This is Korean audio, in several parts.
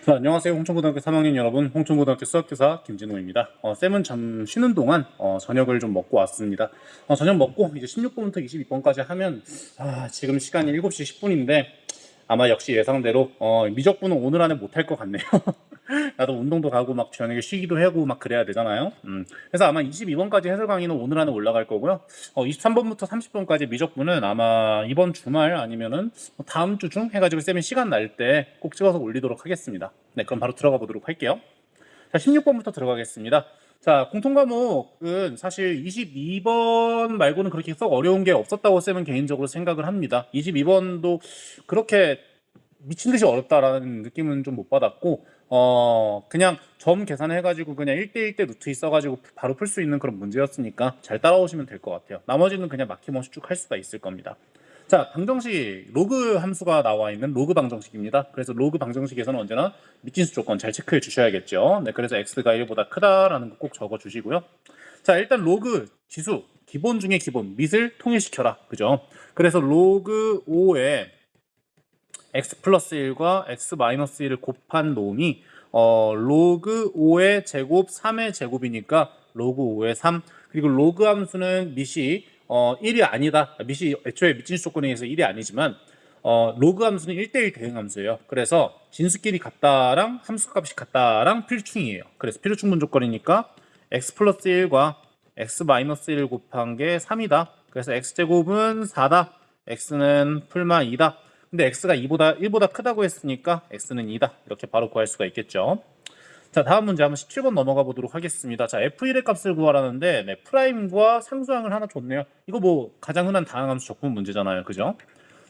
자, 안녕하세요. 홍천고등학교 3학년 여러분, 홍천고등학교 수학교사 김진호입니다. 쌤은 좀 쉬는 동안 저녁을 좀 먹고 왔습니다. 저녁 먹고 이제 16번부터 22번까지 하면 지금 시간이 7시 10분인데 아마 역시 예상대로 미적분은 오늘 안에 못할 것 같네요. 나도 운동도 가고 막 저녁에 쉬기도 하고 막 그래야 되잖아요. 그래서 아마 22번까지 해설 강의는 오늘 안에 올라갈 거고요. 23번부터 30번까지 미적분은 아마 이번 주말 아니면은 뭐 다음 주 중 해가지고 쌤이 시간 날 때 꼭 찍어서 올리도록 하겠습니다. 네, 그럼 바로 들어가 보도록 할게요. 자, 16번부터 들어가겠습니다. 자, 공통과목은 사실 22번 말고는 그렇게 썩 어려운 게 없었다고 쌤은 개인적으로 생각을 합니다. 22번도 그렇게 미친 듯이 어렵다라는 느낌은 좀 못 받았고, 그냥 점 계산해가지고 그냥 1대1대 루트 있어가지고 바로 풀 수 있는 그런 문제였으니까 잘 따라오시면 될 것 같아요. 나머지는 그냥 막힘없이 쭉 할 수가 있을 겁니다. 자, 방정식, 로그 함수가 나와 있는 로그 방정식입니다. 그래서 로그 방정식에서는 언제나 미진수 조건 잘 체크해 주셔야겠죠. 네, 그래서 x가 1보다 크다라는 거 꼭 적어 주시고요. 자, 일단 로그 지수, 기본 중에 기본, 밑을 통일시켜라. 그죠? 그래서 로그 5에 x 플러스 1과 x 마이너스 1을 곱한 놈이 로그 5의 제곱 3의 제곱이니까 로그 5의 3. 그리고 로그 함수는 밑이 1이 아니다. 밑이 애초에 밑진수 조건에 의해서 1이 아니지만 로그 함수는 1대1 대응 함수예요. 그래서 진수끼리 같다랑 함수값이 같다랑 필충이에요. 그래서 필요충분 조건이니까 x 플러스 1과 x 마이너스 1 곱한 게 3이다. 그래서 x제곱은 4다. x는 풀마 2다. 근데 x가 1보다 크다고 했으니까 x는 2다. 이렇게 바로 구할 수가 있겠죠. 자, 다음 문제 한번 17번 넘어가 보도록 하겠습니다. 자, f1의 값을 구하라는데 네, 프라임과 상수항을 하나 줬네요. 이거 뭐 가장 흔한 다항함수 적분 문제잖아요. 그죠?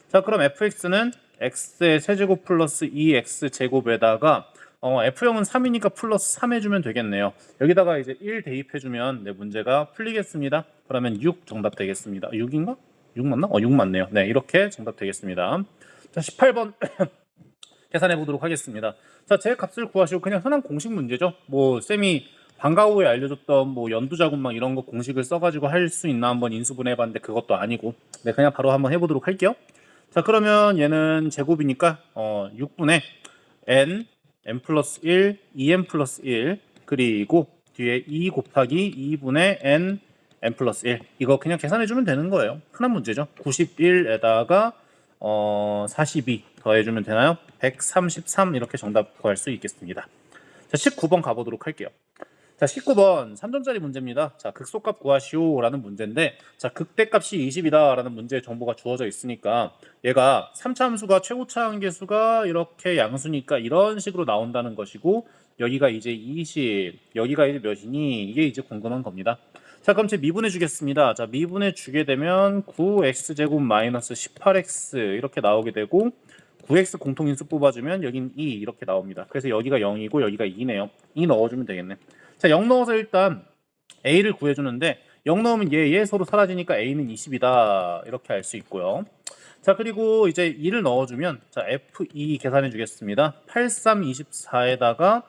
자, 그럼 fx는 x의 세제곱 플러스 2x 제곱에다가 f형은 3이니까 플러스 3 해주면 되겠네요. 여기다가 이제 1 대입해주면 내 문제가 풀리겠습니다. 그러면 6 정답 되겠습니다. 6인가? 6 맞나? 6 맞네요. 네, 이렇게 정답 되겠습니다. 자, 18번 계산해 보도록 하겠습니다. 자, 제 값을 구하시고 그냥 흔한 공식 문제죠. 뭐 쌤이 방과 후에 알려줬던 뭐 연두자gun막 이런 거 공식을 써가지고 할 수 있나 한번 인수분해 해봤는데 그것도 아니고 네, 그냥 바로 한번 해보도록 할게요. 자, 그러면 얘는 제곱이니까 6분의 n 플러스 1, 2n 플러스 1 그리고 뒤에 2 곱하기 2분의 n 플러스 1 이거 그냥 계산해주면 되는 거예요. 흔한 문제죠. 91에다가 42 더해주면 되나요? 133 이렇게 정답 구할 수 있겠습니다. 자, 19번 가보도록 할게요. 자, 19번 3점짜리 문제입니다. 자, 극소값 구하시오 라는 문제인데, 자, 극대값이 20이다 라는 문제의 정보가 주어져 있으니까 얘가 3차 함수가 최고차 한계수가 이렇게 양수니까 이런 식으로 나온다는 것이고, 여기가 이제 20, 여기가 이제 몇이니 이게 이제 궁금한 겁니다. 자, 그럼 제 미분해 주겠습니다. 자, 미분해 주게 되면 9x제곱 마이너스 18x 이렇게 나오게 되고 9x 공통인수 뽑아주면 여긴 2 이렇게 나옵니다. 그래서 여기가 0이고 여기가 2네요. 2 넣어주면 되겠네. 자, 0 넣어서 일단 a를 구해주는데 0 넣으면 얘 서로 사라지니까 a는 20이다 이렇게 알 수 있고요. 자, 그리고 이제 2를 넣어주면 자, f2 계산해 주겠습니다. 83 24에다가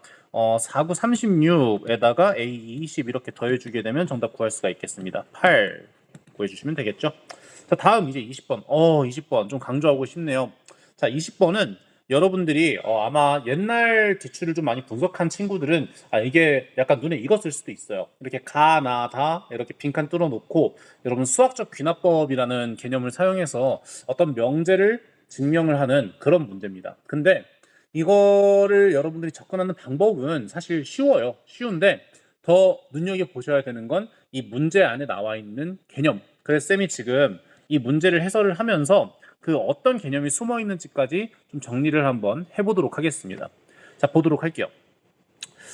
49 36에다가 a 20 이렇게 더해주게 되면 정답 구할 수가 있겠습니다. 8 구해주시면 되겠죠. 자, 다음 이제 20번 20번 좀 강조하고 싶네요. 자, 20번은 여러분들이 아마 옛날 기출을 좀 많이 분석한 친구들은 이게 약간 눈에 익었을 수도 있어요. 이렇게 가, 나, 다 이렇게 빈칸 뚫어놓고 여러분 수학적 귀납법이라는 개념을 사용해서 어떤 명제를 증명을 하는 그런 문제입니다. 근데 이거를 여러분들이 접근하는 방법은 사실 쉬워요. 쉬운데 더 눈여겨보셔야 되는 건 이 문제 안에 나와 있는 개념. 그래서 쌤이 지금 이 문제를 해설을 하면서 그 어떤 개념이 숨어 있는지까지 좀 정리를 한번 해보도록 하겠습니다. 자, 보도록 할게요.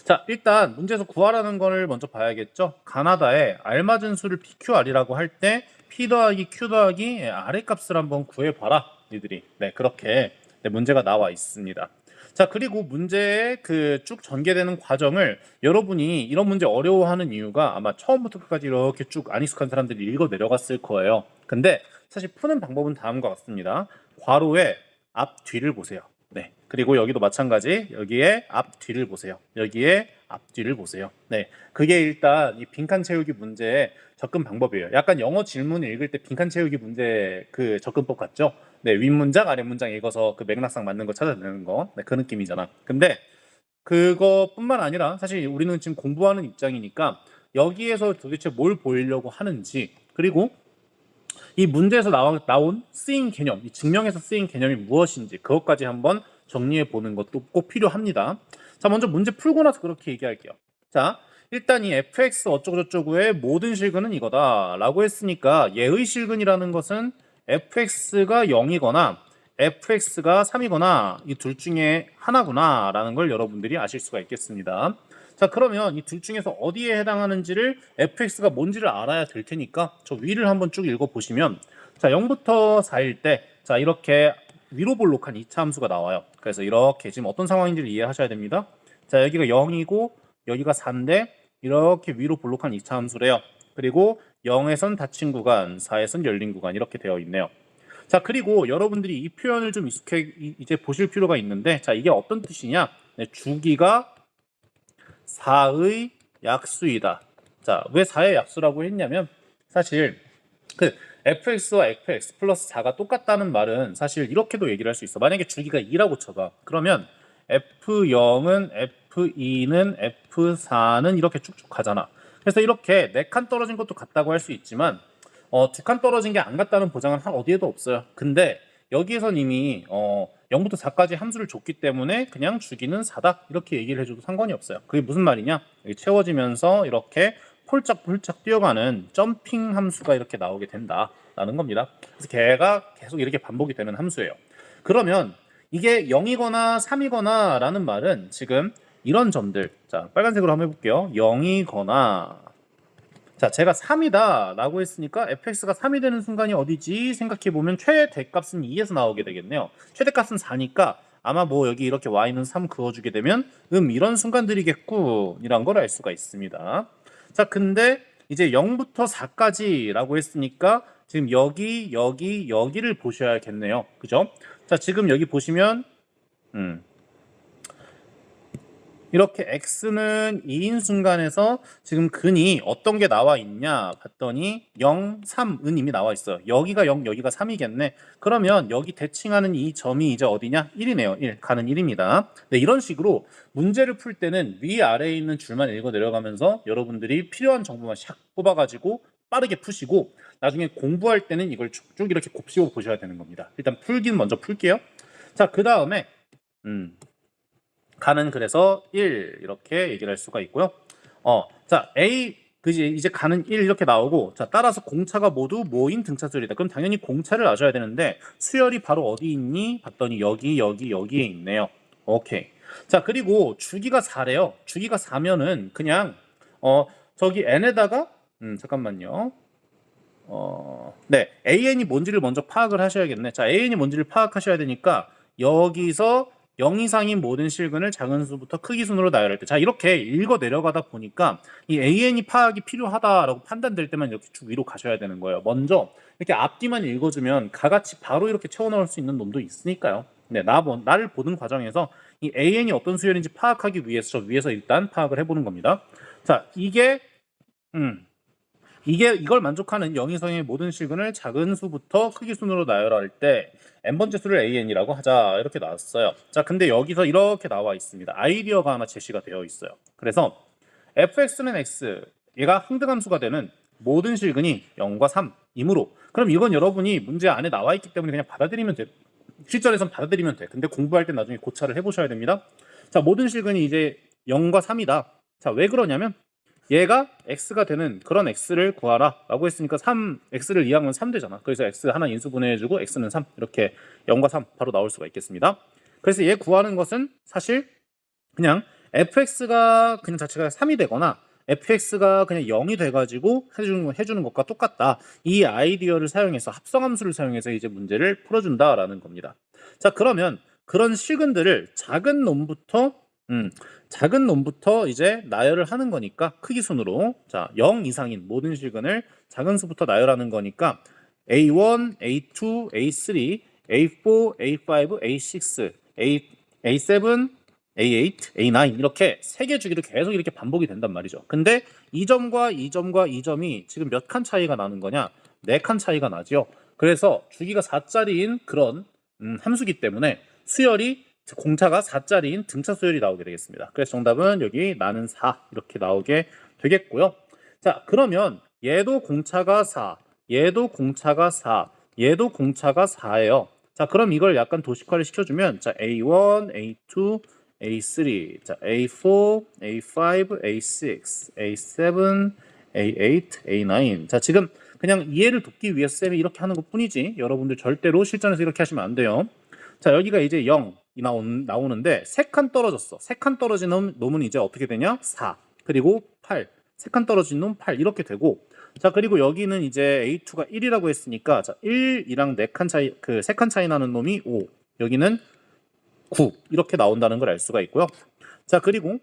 자, 일단 문제에서 구하라는 걸 먼저 봐야겠죠. 가나다에 알맞은 수를 PQR이라고 할 때 P 더하기 Q 더하기 R의 값을 한번 구해봐라. 니들이. 네, 그렇게 문제가 나와 있습니다. 자, 그리고 문제의 그 쭉 전개되는 과정을 여러분이 이런 문제 어려워하는 이유가 아마 처음부터 끝까지 이렇게 쭉 안 익숙한 사람들이 읽어 내려갔을 거예요. 근데 사실 푸는 방법은 다음과 같습니다. 괄호에 앞 뒤를 보세요. 네. 그리고 여기도 마찬가지. 여기에 앞 뒤를 보세요. 여기에 앞 뒤를 보세요. 네. 그게 일단 이 빈칸 채우기 문제의 접근 방법이에요. 약간 영어 질문을 읽을 때 빈칸 채우기 문제 그 접근법 같죠? 네. 윗문장, 아랫문장 읽어서 그 맥락상 맞는 거 찾아내는 거. 네. 그 느낌이잖아. 근데 그것뿐만 아니라 사실 우리는 지금 공부하는 입장이니까 여기에서 도대체 뭘 보이려고 하는지, 그리고 이 문제에서 나온 쓰인 개념, 이 증명에서 쓰인 개념이 무엇인지 그것까지 한번 정리해 보는 것도 꼭 필요합니다. 자, 먼저 문제 풀고 나서 그렇게 얘기할게요. 자, 일단 이 fx 어쩌고저쩌고의 모든 실근은 이거다 라고 했으니까 얘의 실근이라는 것은 fx가 0이거나 fx가 3이거나 이 둘 중에 하나구나 라는 걸 여러분들이 아실 수가 있겠습니다. 자, 그러면 이 둘 중에서 어디에 해당하는지를 fx가 뭔지를 알아야 될 테니까 저 위를 한번 쭉 읽어보시면, 자, 0부터 4일 때, 자, 이렇게 위로 볼록한 2차 함수가 나와요. 그래서 이렇게 지금 어떤 상황인지를 이해하셔야 됩니다. 자, 여기가 0이고 여기가 4인데 이렇게 위로 볼록한 2차 함수래요. 그리고 0에선 닫힌 구간, 4에선 열린 구간 이렇게 되어 있네요. 자, 그리고 여러분들이 이 표현을 좀 이제 보실 필요가 있는데, 자, 이게 어떤 뜻이냐? 네, 주기가 4의 약수이다. 자, 왜 4의 약수라고 했냐면 사실 그 fx와 fx 플러스 4가 똑같다는 말은 사실 이렇게도 얘기를 할 수 있어. 만약에 주기가 2라고 쳐봐. 그러면 f0은 f2는 f4는 이렇게 쭉쭉 가잖아. 그래서 이렇게 4칸 떨어진 것도 같다고 할 수 있지만 2칸 떨어진 게 안 같다는 보장은 어디에도 없어요. 근데 여기에선 이미 0부터 4까지 함수를 줬기 때문에 그냥 주기는 4다 이렇게 얘기를 해줘도 상관이 없어요. 그게 무슨 말이냐? 여기 채워지면서 이렇게 폴짝폴짝 뛰어가는 점핑 함수가 이렇게 나오게 된다라는 겁니다. 그래서 걔가 계속 이렇게 반복이 되는 함수예요. 그러면 이게 0이거나 3이거나 라는 말은 지금 이런 점들, 자, 빨간색으로 한번 해볼게요. 0이거나, 자, 제가 3이다 라고 했으니까 fx가 3이 되는 순간이 어디지 생각해보면 최대값은 2에서 나오게 되겠네요. 최대값은 4니까 아마 뭐 여기 이렇게 y는 3 그어주게 되면 이런 순간들이겠군 이란 걸 알 수가 있습니다. 자, 근데 이제 0부터 4까지 라고 했으니까 지금 여기를 보셔야겠네요. 그죠? 자, 지금 여기 보시면 이렇게 x는 2인 순간에서 지금 근이 어떤 게 나와 있냐 봤더니 0, 3은 이미 나와 있어요. 여기가 0, 여기가 3이겠네. 그러면 여기 대칭하는 이 점이 이제 어디냐? 1이네요. 1, 가는 1입니다. 네, 이런 식으로 문제를 풀 때는 위아래에 있는 줄만 읽어 내려가면서 여러분들이 필요한 정보만 샥 뽑아가지고 빠르게 푸시고 나중에 공부할 때는 이걸 쭉쭉 이렇게 곱씹어 보셔야 되는 겁니다. 일단 풀긴 먼저 풀게요. 자, 그 다음에 가는 그래서 1 이렇게 얘기를 할 수가 있고요. 자, A 그지 이제 가는 1 이렇게 나오고, 자, 따라서 공차가 모두 모인 등차 수열이다. 그럼 당연히 공차를 아셔야 되는데 수열이 바로 어디 있니? 봤더니 여기에 있네요. 오케이. 자, 그리고 주기가 4래요. 주기가 4면은 그냥 저기 n에다가 잠깐만요. 네, AN이 뭔지를 먼저 파악을 하셔야겠네. 자, AN이 뭔지를 파악하셔야 되니까 여기서 0 이상인 모든 실근을 작은 수부터 크기 순으로 나열할 때, 자, 이렇게 읽어 내려가다 보니까 이 AN이 파악이 필요하다라고 판단될 때만 이렇게 쭉 위로 가셔야 되는 거예요. 먼저 이렇게 앞뒤만 읽어주면 가같이 바로 이렇게 채워 넣을 수 있는 놈도 있으니까요. 네, 나를 보는 과정에서 이 AN이 어떤 수열인지 파악하기 위해서 저 위에서 일단 파악을 해보는 겁니다. 자, 이걸 만족하는 0 이상의 모든 실근을 작은 수부터 크기 순으로 나열할 때 n번째 수를 an이라고 하자 이렇게 나왔어요. 자, 근데 여기서 이렇게 나와 있습니다. 아이디어가 하나 제시가 되어 있어요. 그래서 fx는 x, 얘가 항등함수가 되는 모든 실근이 0과 3이므로, 그럼 이건 여러분이 문제 안에 나와 있기 때문에 그냥 받아들이면 돼. 실전에선 받아들이면 돼. 근데 공부할 때 나중에 고찰을 해보셔야 됩니다. 자, 모든 실근이 이제 0과 3이다. 자, 왜 그러냐면 얘가 x가 되는 그런 x를 구하라 라고 했으니까 x를 이항은 3 되잖아. 그래서 x 하나 인수분해해주고 x는 3 이렇게 0과 3 바로 나올 수가 있겠습니다. 그래서 얘 구하는 것은 사실 그냥 fx가 그냥 자체가 3이 되거나 fx가 그냥 0이 돼가지고 해주는 것과 똑같다. 이 아이디어를 사용해서 합성함수를 사용해서 이제 문제를 풀어준다라는 겁니다. 자, 그러면 그런 실근들을 작은 놈부터 이제 나열을 하는 거니까 크기 순으로, 자, 0 이상인 모든 실근을 작은 수부터 나열하는 거니까 A1, A2, A3, A4, A5, A6, A7, A8, A9 이렇게 3개 주기로 계속 이렇게 반복이 된단 말이죠. 근데 이 점과 이 점과 이 점이 지금 몇 칸 차이가 나는 거냐? 4칸 차이가 나죠. 그래서 주기가 4짜리인 그런 함수기 때문에 수열이 공차가 4짜리인 등차 수열이 나오게 되겠습니다. 그래서 정답은 여기 나는 4 이렇게 나오게 되겠고요. 자, 그러면 얘도 공차가 4, 얘도 공차가 4, 얘도 공차가 4예요. 자, 그럼 이걸 약간 도식화를 시켜주면 자, A1, A2, A3, 자, A4, A5, A6, A7, A8, A9. 자, 지금 그냥 이해를 돕기 위해서 쌤이 이렇게 하는 것 뿐이지 여러분들 절대로 실전에서 이렇게 하시면 안 돼요. 자, 여기가 이제 0이 나오는데 3칸 떨어졌어. 3칸 떨어진 놈은 이제 어떻게 되냐? 4 그리고 8 3칸 떨어진 놈 8 이렇게 되고, 자, 그리고 여기는 이제 A2가 1이라고 했으니까 자, 1이랑 4칸 차이, 그 3칸 차이 나는 놈이 5, 여기는 9 이렇게 나온다는 걸 알 수가 있고요. 자, 그리고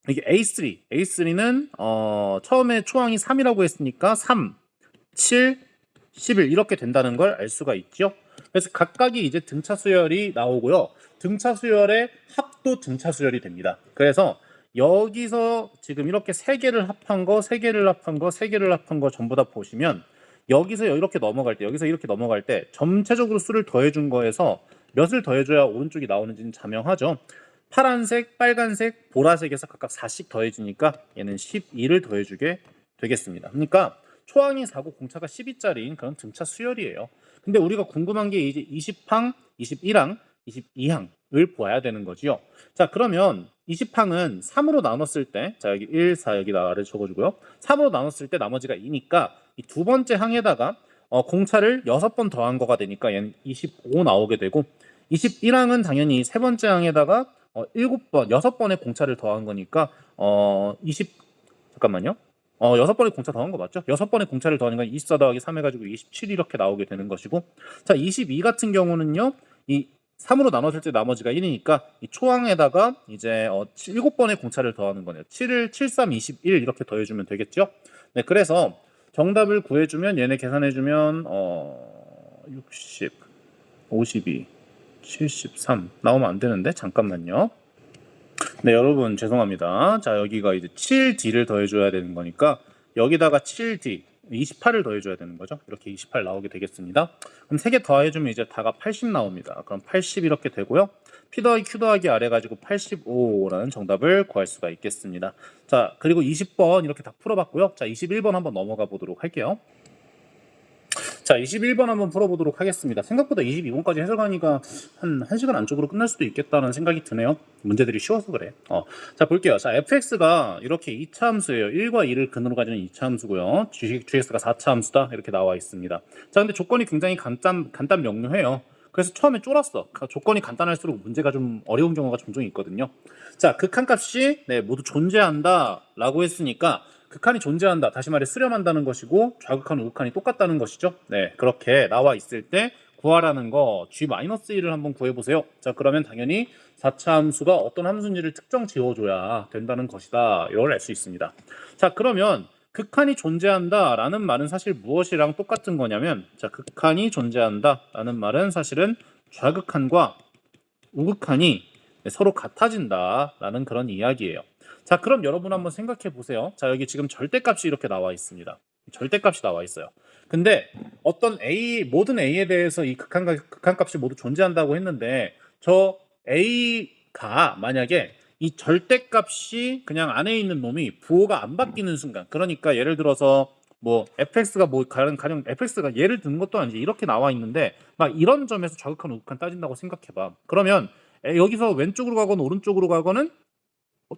이게 A3는 처음에 초항이 3이라고 했으니까 3, 7, 11 이렇게 된다는 걸 알 수가 있죠. 그래서 각각이 이제 등차 수열이 나오고요. 등차 수열의 합도 등차 수열이 됩니다. 그래서 여기서 지금 이렇게 세 개를 합한 거, 세 개를 합한 거, 세 개를 합한 거 전부 다 보시면 여기서 이렇게 넘어갈 때, 여기서 이렇게 넘어갈 때 전체적으로 수를 더해준 거에서 몇을 더해줘야 오른쪽이 나오는지는 자명하죠. 파란색, 빨간색, 보라색에서 각각 4씩 더해지니까 얘는 12를 더해주게 되겠습니다. 그러니까 초항이 4고 공차가 12짜리인 그런 등차 수열이에요. 근데 우리가 궁금한 게 이제 20항, 21항, 22항을 보아야 되는 거지요. 자, 그러면 20항은 3으로 나눴을 때, 자, 여기 1, 4 여기 아래 적어주고요. 3으로 나눴을 때 나머지가 2니까 이 두 번째 항에다가 공차를 6번 더한 거가 되니까 얘는 25 나오게 되고, 21항은 당연히 세 번째 항에다가 7번, 6번의 공차를 더한 거니까 잠깐만요. 6번의 공차 더한 거 맞죠? 6번의 공차를 더하니까 24 더하기 3 해가지고 27 이렇게 나오게 되는 것이고, 자, 22 같은 경우는요, 이 3으로 나눴을 때 나머지가 1이니까 이 초항에다가 이제 7번의 공차를 더하는 거네요. 7을 7, 3, 21 이렇게 더해주면 되겠죠? 네, 그래서 정답을 구해주면 얘네 계산해주면 60, 52, 73 나오면 안 되는데 잠깐만요. 네, 여러분 죄송합니다. 자, 여기가 이제 7D를 더해줘야 되는 거니까 여기다가 7D 28을 더해줘야 되는 거죠. 이렇게 28 나오게 되겠습니다. 그럼 3개 더해주면 이제 다가 80 나옵니다. 그럼 80 이렇게 되고요. P 더하기 Q 더하기 R 해가지고 85라는 정답을 구할 수가 있겠습니다. 자, 그리고 20번 이렇게 다 풀어봤고요. 자, 21번 한번 넘어가 보도록 할게요. 자, 21번 한번 풀어보도록 하겠습니다. 생각보다 22번까지 해석하니까 한 1시간 안쪽으로 끝날 수도 있겠다는 생각이 드네요. 문제들이 쉬워서 그래. 자, 볼게요. 자, fx가 이렇게 2차 함수예요. 1과 2를 근으로 가지는 2차 함수고요. gx가 4차 함수다. 이렇게 나와 있습니다. 자, 근데 조건이 굉장히 간단 명료해요. 그래서 처음에 쫄았어. 조건이 간단할수록 문제가 좀 어려운 경우가 종종 있거든요. 자, 극한값이 네, 모두 존재한다 라고 했으니까 극한이 존재한다, 다시 말해 수렴한다는 것이고 좌극한 우극한이 똑같다는 것이죠. 네, 그렇게 나와 있을 때 구하라는 거 g-1을 한번 구해보세요. 자, 그러면 당연히 4차 함수가 어떤 함수인지를 특정 지어줘야 된다는 것이다, 이걸 알 수 있습니다. 자, 그러면 극한이 존재한다 라는 말은 사실 무엇이랑 똑같은 거냐면, 자, 극한이 존재한다 라는 말은 사실은 좌극한과 우극한이 서로 같아진다 라는 그런 이야기예요. 자, 그럼 여러분 한번 생각해 보세요. 자, 여기 지금 절대값이 이렇게 나와 있습니다. 절대값이 나와 있어요. 근데 어떤 모든 A에 대해서 이 극한값이 모두 존재한다고 했는데, 저 A가 만약에 이 절대값이 그냥 안에 있는 놈이 부호가 안 바뀌는 순간, 그러니까 예를 들어서 뭐 fx가 뭐 가령 fx가 예를 드는 것도 아니지, 이렇게 나와 있는데 막 이런 점에서 좌극한 우극한 따진다고 생각해봐. 그러면 여기서 왼쪽으로 가거나 오른쪽으로 가거나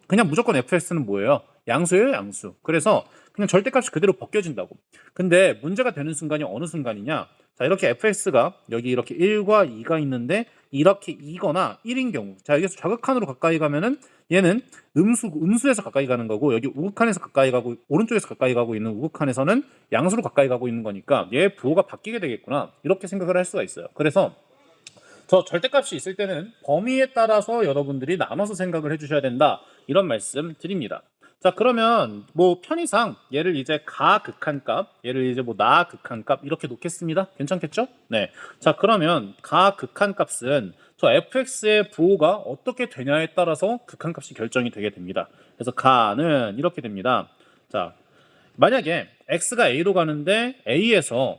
그냥 무조건 fx는 뭐예요? 양수예요, 양수. 그래서 그냥 절대값이 그대로 벗겨진다고. 근데 문제가 되는 순간이 어느 순간이냐? 자, 이렇게 fx가 여기 이렇게 1과 2가 있는데 이렇게 2거나 1인 경우, 자, 여기서 좌극한으로 가까이 가면은 얘는 음수에서 가까이 가는 거고, 여기 우극한에서 가까이 가고 오른쪽에서 가까이 가고 있는 우극한에서는 양수로 가까이 가고 있는 거니까 얘 부호가 바뀌게 되겠구나, 이렇게 생각을 할 수가 있어요. 그래서 저 절대값이 있을 때는 범위에 따라서 여러분들이 나눠서 생각을 해주셔야 된다, 이런 말씀 드립니다. 자, 그러면 뭐 편의상 얘를 이제 가극한값, 얘를 이제 뭐 나극한값 이렇게 놓겠습니다. 괜찮겠죠? 네. 자, 그러면 가극한값은 저 fx의 부호가 어떻게 되냐에 따라서 극한값이 결정이 되게 됩니다. 그래서 가는 이렇게 됩니다. 자, 만약에 x가 a로 가는데 a에서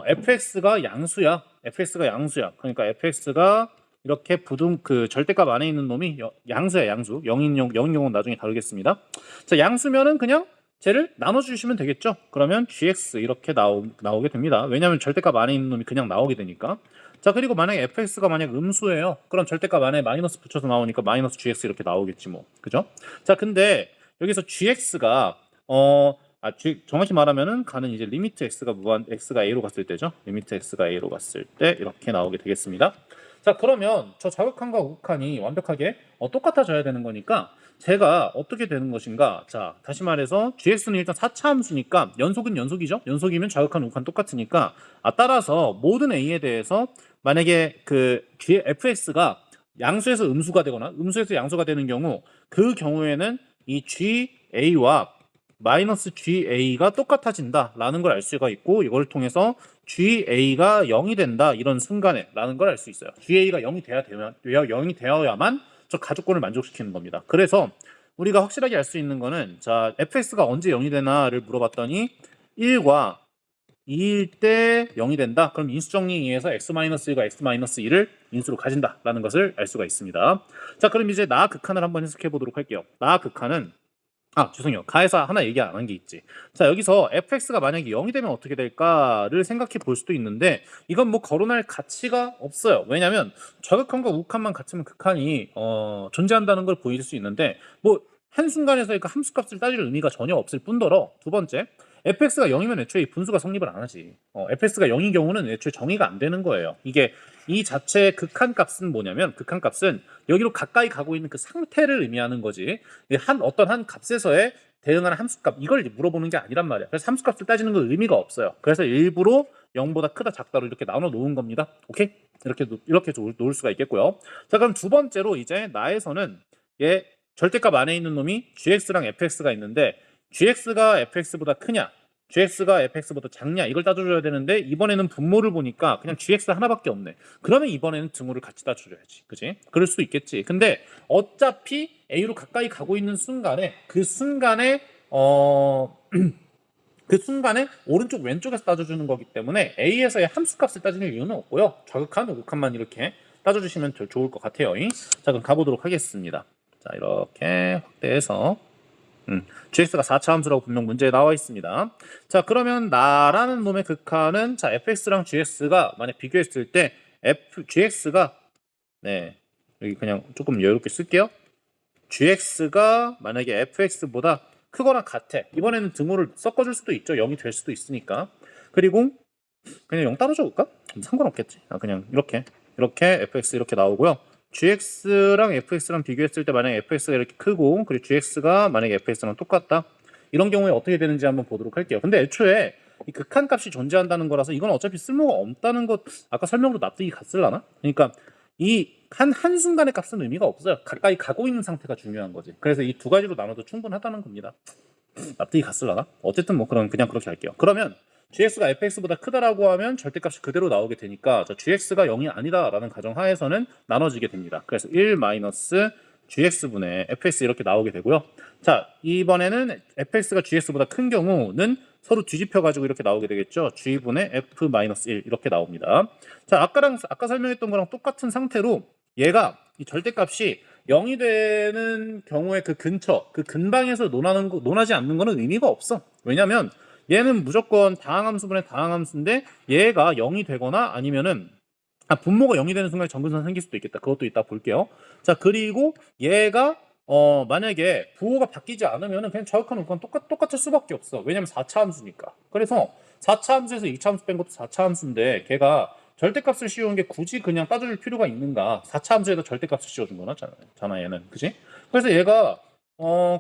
fx가 양수야. fx가 양수야. 그러니까 fx가 이렇게 그 절대값 안에 있는 놈이 양수야, 양수. 영인 경우는 나중에 다루겠습니다. 자, 양수면은 그냥 쟤를 나눠주시면 되겠죠. 그러면 gx 이렇게 나오게 됩니다. 왜냐하면 절대값 안에 있는 놈이 그냥 나오게 되니까. 자, 그리고 만약에 fx가 만약 음수예요. 그럼 절대값 안에 마이너스 붙여서 나오니까 마이너스 gx 이렇게 나오겠지 뭐. 그죠? 자, 근데 여기서 gx가 정확히 말하면은 가는 이제 리미트 x가 a로 갔을 때죠. 리미트 x가 a로 갔을 때 이렇게 나오게 되겠습니다. 자, 그러면 저 자극한과 우극한이 완벽하게 똑같아져야 되는 거니까 제가 어떻게 되는 것인가? 자, 다시 말해서 gx는 일단 4차 함수니까 연속은 연속이죠. 연속이면 자극한 우극한 똑같으니까 따라서 모든 a에 대해서 만약에 그 fx가 양수에서 음수가 되거나 음수에서 양수가 되는 경우 그 경우에는 이 ga와 마이너스 ga가 똑같아진다라는 걸 알 수가 있고 이걸 통해서 ga가 0이 된다 이런 순간에 라는 걸 알 수 있어요. ga가 0이 되어야만 저 가족권을 만족시키는 겁니다. 그래서 우리가 확실하게 알 수 있는 거는 자 fx가 언제 0이 되나를 물어봤더니 1과 2일 때 0이 된다. 그럼 인수정리에 의해서 x-1과 x-2를 인수로 가진다라는 것을 알 수가 있습니다. 자, 그럼 이제 나 극한을 한번 해석해 보도록 할게요. 나 극한은 죄송해요. 가에서 하나 얘기 안 한 게 있지. 자, 여기서 fx가 만약에 0이 되면 어떻게 될까를 생각해 볼 수도 있는데 이건 뭐 거론할 가치가 없어요. 왜냐면 좌극한과 우극한만 같으면 극한이 존재한다는 걸 보일 수 있는데 뭐 한순간에서 그 함수값을 따질 의미가 전혀 없을 뿐더러 두 번째 fx가 0이면 애초에 분수가 성립을 안 하지. fx가 0인 경우는 애초에 정의가 안 되는 거예요. 이게 이 자체의 극한값은 뭐냐면 극한값은 여기로 가까이 가고 있는 그 상태를 의미하는 거지. 어떤 한 값에서의 대응하는 함수값 이걸 물어보는 게 아니란 말이야. 그래서 함수값을 따지는 건 의미가 없어요. 그래서 일부러 0보다 크다 작다로 이렇게 나눠 놓은 겁니다. 오케이? 이렇게 놓을 수가 있겠고요. 자, 그럼 두 번째로 이제 나에서는 얘 절대값 안에 있는 놈이 gx랑 fx가 있는데 gx가 fx보다 크냐 gx가 fx보다 작냐 이걸 따져줘야 되는데 이번에는 분모를 보니까 그냥 gx 하나밖에 없네. 그러면 이번에는 등호를 같이 따져줘야지. 그지? 그럴 수도 있겠지. 근데 어차피 a로 가까이 가고 있는 순간에 그 순간에 오른쪽 왼쪽에서 따져주는 거기 때문에 a에서의 함수값을 따지는 이유는 없고요. 좌극한 우극한만 이렇게 따져주시면 더 좋을 것 같아요. 자, 그럼 가보도록 하겠습니다. 자, 이렇게 확대해서 gx가 4차 함수라고 분명 문제에 나와 있습니다. 자, 그러면 나라는 놈의 극한은 자 fx랑 gx가 만약 비교했을 때 gx가 여기 그냥 조금 여유롭게 쓸게요. gx가 만약에 fx보다 크거나 같아. 이번에는 등호를 섞어줄 수도 있죠. 0이 될 수도 있으니까. 그리고 그냥 0 따로 적을까? 상관없겠지. 그냥 이렇게 fx 이렇게 나오고요. gx랑 fx랑 비교했을 때 만약에 fx가 이렇게 크고 그리고 gx가 만약에 fx랑 똑같다 이런 경우에 어떻게 되는지 한번 보도록 할게요. 근데 애초에 이 극한값이 존재한다는 거라서 이건 어차피 쓸모가 없다는 것 아까 설명으로 납득이 갔을라나? 그러니까 이 한순간의 값은 의미가 없어요. 가까이 가고 있는 상태가 중요한 거지. 그래서 이 두 가지로 나눠도 충분하다는 겁니다. 납득이 갔을라나? 어쨌든 뭐 그냥 그렇게 할게요. 그러면 gx가 fx보다 크다라고 하면 절대값이 그대로 나오게 되니까 gx가 0이 아니다라는 가정하에서는 나눠지게 됩니다. 그래서 1 마이너스 gx분의 fx 이렇게 나오게 되고요. 자, 이번에는 fx가 gx보다 큰 경우는 서로 뒤집혀가지고 이렇게 나오게 되겠죠. g분의 f 마이너스 1 이렇게 나옵니다. 자, 아까 설명했던 거랑 똑같은 상태로 얘가 이 절대값이 0이 되는 경우에 그 근방에서 논하지 않는 거는 의미가 없어. 왜냐면 얘는 무조건 다항함수분의 다항함수인데 얘가 0이 되거나 아니면은 분모가 0이 되는 순간에 정근선 생길 수도 있겠다. 그것도 이따 볼게요. 자, 그리고 얘가 만약에 부호가 바뀌지 않으면은 그냥 좌극한 우극한 똑같을 수밖에 없어. 왜냐면 4차 함수니까. 그래서 4차 함수에서 2차 함수 뺀 것도 4차 함수인데 걔가 절대값을 씌우는 게 굳이 그냥 따져줄 필요가 있는가? 4차 함수에다 절대값을 씌워준 거잖아 얘는. 그지? 그래서 얘가